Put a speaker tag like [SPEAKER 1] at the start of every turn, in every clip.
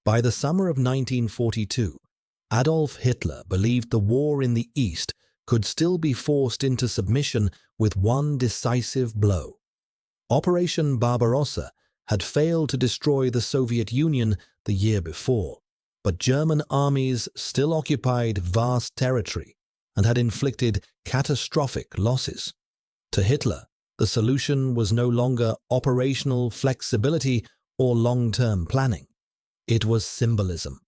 [SPEAKER 1] By the summer of 1942, Adolf Hitler believed the war in the East could still be forced into submission with one decisive blow. Operation Barbarossa had failed to destroy the Soviet Union the year before, but German armies still occupied vast territory and had inflicted catastrophic losses. To Hitler, the solution was no longer operational flexibility or long-term planning. It was symbolism,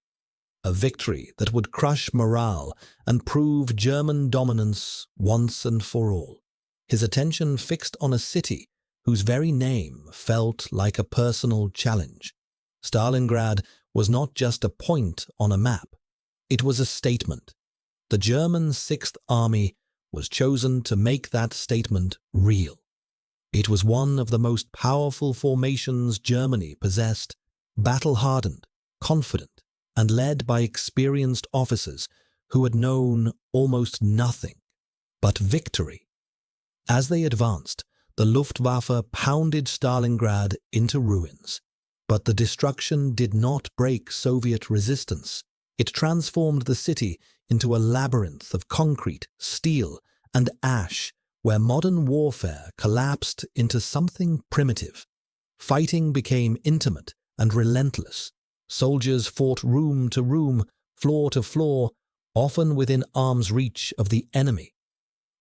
[SPEAKER 1] a victory that would crush morale and prove German dominance once and for all. His attention fixed on a city whose very name felt like a personal challenge. Stalingrad was not just a point on a map. It was a statement. The German Sixth Army was chosen to make that statement real. It was one of the most powerful formations Germany possessed, battle-hardened, confident, and led by experienced officers who had known almost nothing but victory. As they advanced, the Luftwaffe pounded Stalingrad into ruins. But the destruction did not break Soviet resistance. It transformed the city into a labyrinth of concrete, steel, and ash, where modern warfare collapsed into something primitive. Fighting became intimate and relentless. Soldiers fought room to room, floor to floor, often within arm's reach of the enemy.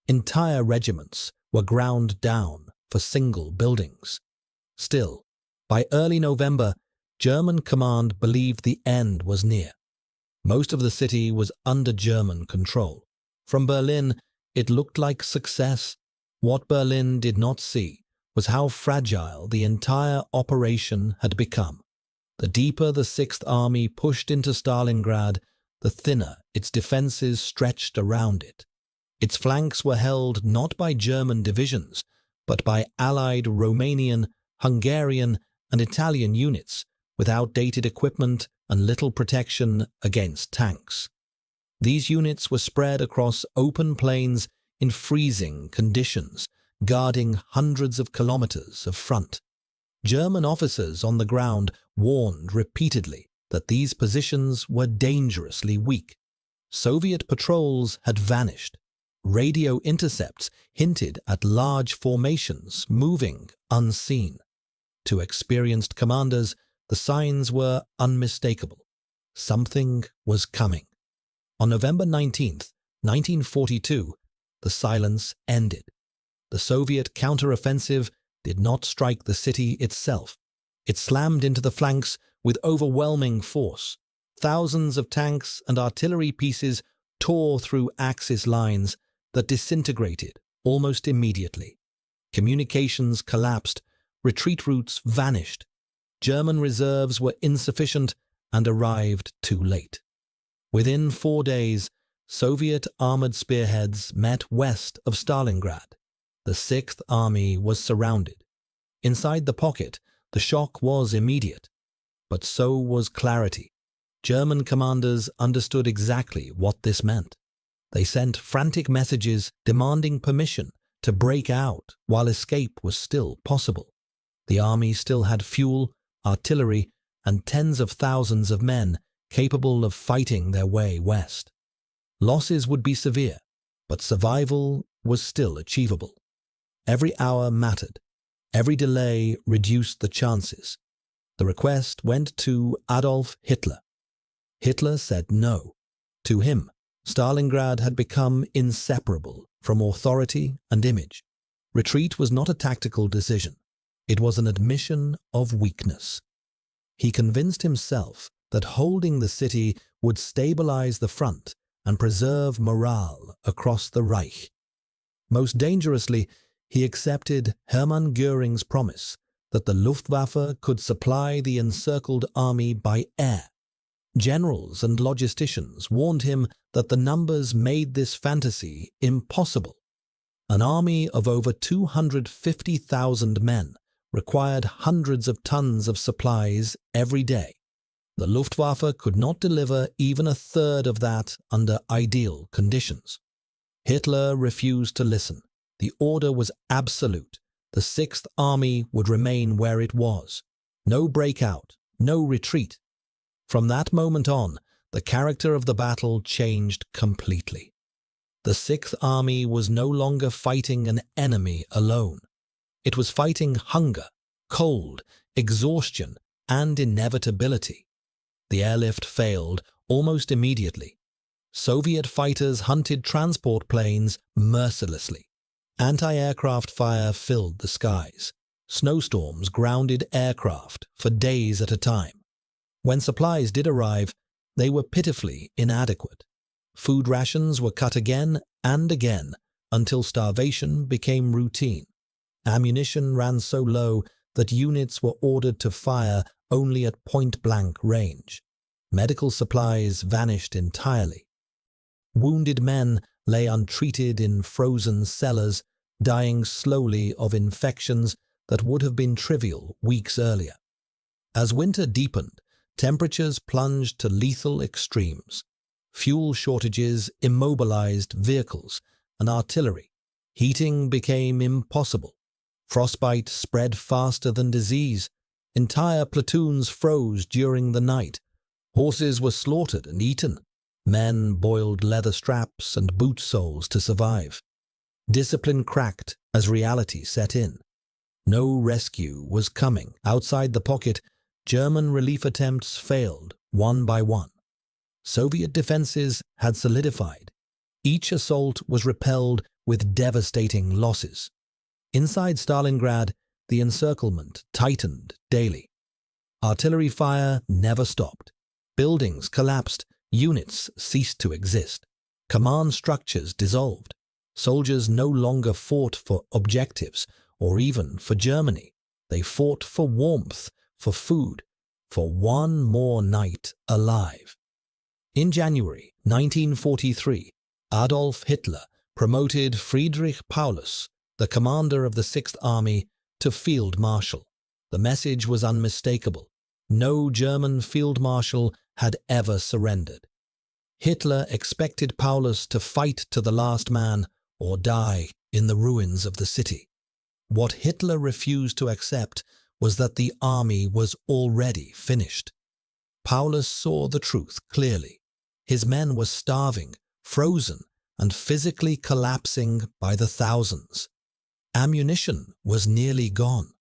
[SPEAKER 1] Entire regiments were ground down for single buildings. Still, by early November, German command believed the end was near. Most of the city was under German control. From Berlin, it looked like success. What Berlin did not see was how fragile the entire operation had become. The deeper the Sixth Army pushed into Stalingrad, the thinner its defenses stretched around it. Its flanks were held not by German divisions, but by Allied Romanian, Hungarian, and Italian units with outdated equipment and little protection against tanks. These units were spread across open plains in freezing conditions, guarding hundreds of kilometers of front. German officers on the ground warned repeatedly that these positions were dangerously weak. Soviet patrols had vanished. Radio intercepts hinted at large formations moving unseen. To experienced commanders, the signs were unmistakable. Something was coming. On November 19th, 1942, the silence ended. The Soviet counteroffensive did not strike the city itself. It slammed into the flanks with overwhelming force. Thousands of tanks and artillery pieces tore through Axis lines that disintegrated almost immediately. Communications collapsed. Retreat routes vanished. German reserves were insufficient and arrived too late. Within 4 days, Soviet armored spearheads met west of Stalingrad. The Sixth Army was surrounded. Inside the pocket, the shock was immediate. But so was clarity. German commanders understood exactly what this meant. They sent frantic messages demanding permission to break out while escape was still possible. The army still had fuel, artillery, and tens of thousands of men capable of fighting their way west. Losses would be severe, but survival was still achievable. Every hour mattered. Every delay reduced the chances. The request went to Adolf Hitler. Hitler said no. To him, Stalingrad had become inseparable from authority and image. Retreat was not a tactical decision. It was an admission of weakness. He convinced himself that holding the city would stabilize the front and preserve morale across the Reich. Most dangerously, he accepted Hermann Göring's promise that the Luftwaffe could supply the encircled army by air. Generals and logisticians warned him that the numbers made this fantasy impossible. An army of over 250,000 men required hundreds of tons of supplies every day. The Luftwaffe could not deliver even a third of that under ideal conditions. Hitler refused to listen. The order was absolute. The Sixth Army would remain where it was. No breakout, no retreat. From that moment on, the character of the battle changed completely. The Sixth Army was no longer fighting an enemy alone. It was fighting hunger, cold, exhaustion, and inevitability. The airlift failed almost immediately. Soviet fighters hunted transport planes mercilessly. Anti-aircraft fire filled the skies. Snowstorms grounded aircraft for days at a time. When supplies did arrive, they were pitifully inadequate. Food rations were cut again and again until starvation became routine. Ammunition ran so low that units were ordered to fire only at point-blank range. Medical supplies vanished entirely. Wounded men lay untreated in frozen cellars, dying slowly of infections that would have been trivial weeks earlier. As winter deepened, temperatures plunged to lethal extremes. Fuel shortages immobilized vehicles and artillery. Heating became impossible. Frostbite spread faster than disease. Entire platoons froze during the night. Horses were slaughtered and eaten. Men boiled leather straps and boot soles to survive. Discipline cracked as reality set in. No rescue was coming. Outside the pocket, German relief attempts failed one by one. Soviet defenses had solidified. Each assault was repelled with devastating losses. Inside Stalingrad, the encirclement tightened daily. Artillery fire never stopped. Buildings collapsed. Units ceased to exist. Command structures dissolved. Soldiers no longer fought for objectives or even for Germany. They fought for warmth, for food, for one more night alive. In January 1943, Adolf Hitler promoted Friedrich Paulus, the commander of the Sixth Army, to Field Marshal. The message was unmistakable. No German field marshal had ever surrendered. Hitler expected Paulus to fight to the last man or die in the ruins of the city. What Hitler refused to accept was that the army was already finished. Paulus saw the truth clearly. His men were starving, frozen, and physically collapsing by the thousands. Ammunition was nearly gone.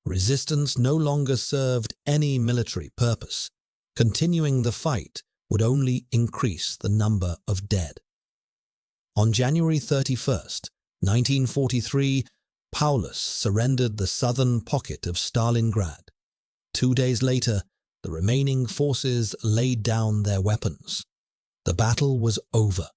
[SPEAKER 1] Resistance no longer served any military purpose. Continuing the fight would only increase the number of dead. On January 31st, 1943, Paulus surrendered the southern pocket of Stalingrad. 2 days later, the remaining forces laid down their weapons. The battle was over.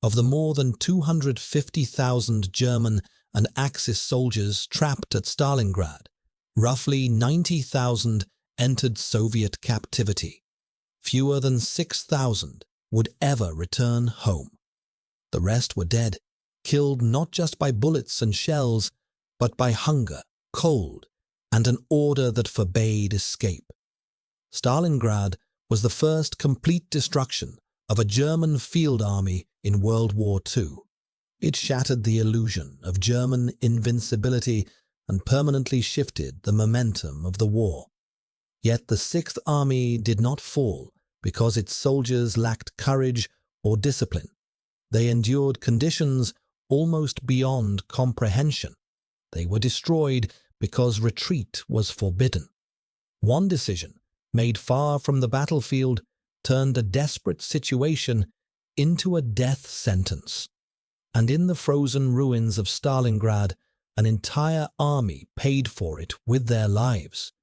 [SPEAKER 1] Of the more than 250,000 German and Axis soldiers trapped at Stalingrad, roughly 90,000 entered Soviet captivity. Fewer than 6,000 would ever return home. The rest were dead, killed not just by bullets and shells, but by hunger, cold, and an order that forbade escape. Stalingrad was the first complete destruction of a German field army in World War II. It shattered the illusion of German invincibility and permanently shifted the momentum of the war. Yet the Sixth Army did not fall because its soldiers lacked courage or discipline. They endured conditions almost beyond comprehension. They were destroyed because retreat was forbidden. One decision, made far from the battlefield, turned a desperate situation into a death sentence. And in the frozen ruins of Stalingrad, an entire army paid for it with their lives.